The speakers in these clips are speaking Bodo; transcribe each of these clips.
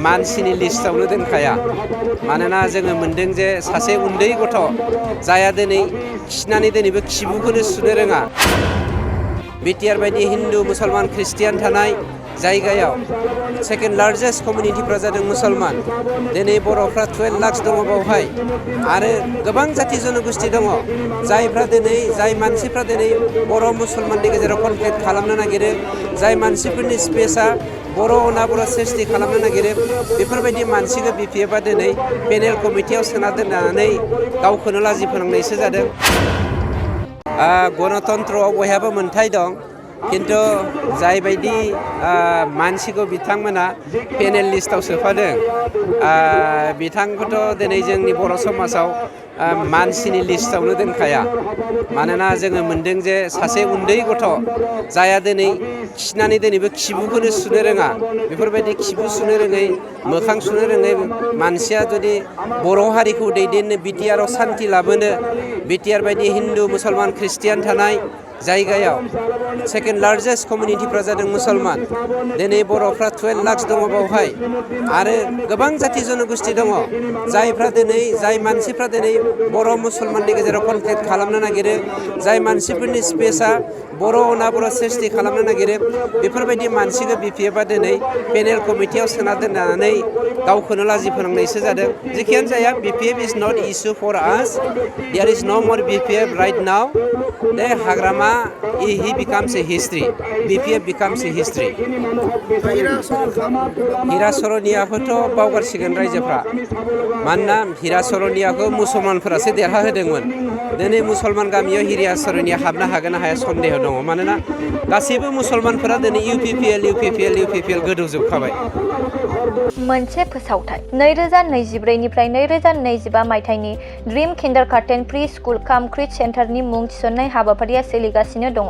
मानसिनि लिस्टआवनो दोनखाया मानोना जोङो मोन्दों जे सासे उन्दै गथ' जाया दिनै खिनानै दिनैबो खिबुखौनो सुनो रोङा बिटिआर बायदि हिन्दु मुसलमान ख्रिस्टियान थानाय जायगायाव सेकेन्ड लार्जेस्ट कमिउनिटिफ्रा जादों मुसलमान दिनै बर'फ्रा 12 लाख दङ बावहाय आरो गोबां जाथि जनगोष्ठी दङ जायफ्रा दिनै जाय मानसिफ्रा दिनै बर' मुसलमाननि गेजेराव कनफ्लिक्ट खालामनो नागिरो जाय मानसिफोरनि स्पेसा बर' अना बर' सृष्टि खालामनो नागिरो बेफोरबायदि मानसिखौ बिपिएफआ दिनै पेनेल कमिटियाव सोना दोननानै गावखौनो लाजि फोनांनायसो जादों गणतन्त्रआव बयहाबो मोन्थाय दं किन्तु जायबायदि मानसिखौ बिथांमोना पेनेल लिस्टआव सोफादों बिथांखौथ' दिनै जोंनि बर' समाजाव मानसिनि लिस्टआवनो दोनखाया मानोना जोङो मोन्दों जे सासे उन्दै गथ' जाया दिनै खिनानै दिनैबो खिबुखौनो सुनो रोङा बेफोरबायदि खिबु सुनो रोङै मोखां सुनो रोङै मानसिया जुदि बर' हारिखौ दैदेननो बिटिआरआव सान्थि लाबोनो बिटिआर बायदि हिन्दु मुसलमान ख्रिस्टियान थानाय जायगायाव सेकेन्ड लार्जेस्ट कमिउनिटिफ्रा जादों मुसलमान दिनै बर'फ्रा 12 लाख दङ बावहाय आरो गोबां जाथि जनगोष्ठी दङ जायफ्रा दिनै जाय मानसिफ्रा दिनै बर' मुसलमाननि गेजेराव कनफ्लिक्ट खालामनो नागिरो जाय मानसिफोरनि स्पेसा बर' अना बर' सृष्टि खालामनो नागिरो बेफोरबायदि मानसिखौ बिपिएफआ दिनै पेनेल कमिटियाव सोना दोननानै गावखौनो लाजि फोनांनायसो जादों जेखियानो जाया BPF is not issue for us there is no more BPF right now the Hagrama he becomes a history BPF becomes a history हिरा सरनियाखौथ' बावगारसिगोन रायजोफ्रा मानोना हिरा सरनियाखौ मुसलमानफोरासो देरहा होदोंमोन दिनै मुसलमान गामियाव हिरा सरनिया हाबनो हागोन ना हाया सन्देह दङ मानोना गासैबो मुसलमानफोरा दिनै इउपिपिएल गोदौजोबखाबाय मोनसे फोसावथाय 2024 निफ्राय 2025 मायथाइनि ड्रीम किन्डारगार्टेन प्रि स्कुल काम क्रिच सेन्टारनि मुं थिसननाय हाबाफारिया सोलिगासिनो दङ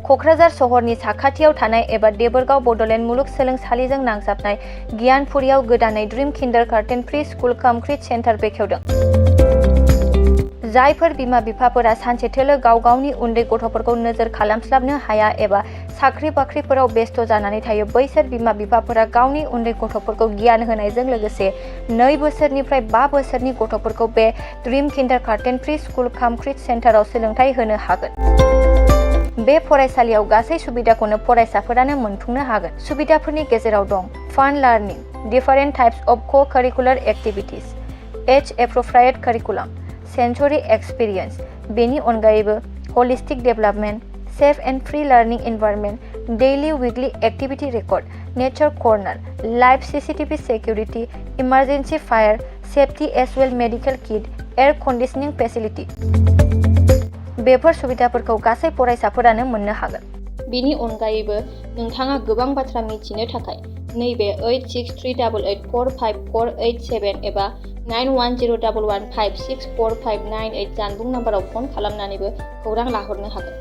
क'क्राझार सहरनि साखाथियाव थानाय एबा देबोरगाव बड'लेण्ड मुलुगसोलोंसालिजों नांजाबनाय गियानपुरियाव गोदानै ड्रीम किन्डारगार्टेन प्रि स्कुल काम क्रिच सेन्टार बेखेवदों जायफोर बिमा बिफाफोरा सानसे थोलो गाव गावनि उन्दै गथ'फोरखौ नोजोर खालामस्लाबनो हाया एबा साख्रि बाख्रिफोराव बेस्थ' जानानै थायो बैसोर बिमा बिफाफोरा गावनि उन्दै गथ'फोरखौ गियान होनायजों लोगोसे 2 बोसोरनिफ्राय 5 बोसोरनि गथ'फोरखौ बे ड्रीम किन्डारगार्टेन प्रि स्कुल काम क्रिच सेन्टाराव सोलोंथाइ होनो हागोन बे फरायसालियाव गासै सुबिदाखौनो फरायसाफोरानो मोनफुंनो हागोन सुबिदाफोरनि गेजेराव दं फान लार्निं different types of co-curricular activities age appropriate curriculum sensory experience बेनि अनगायैबो holistic development safe and free learning environment daily weekly activity record nature corner live CCTV security emergency fire safety as well medical kit air conditioning facility before सुबिदाफोरखौ गासै फरायसाफोरानो मोननो हागोन बेनि अनगायैबो नोंथाङा गोबां बाथ्रा मिथिनो थाखाय नैबे 8638454887 एबा 9101156459 जानबुं नाम्बाराव फन खालामनानैबो खौरां लाहरनो हागोन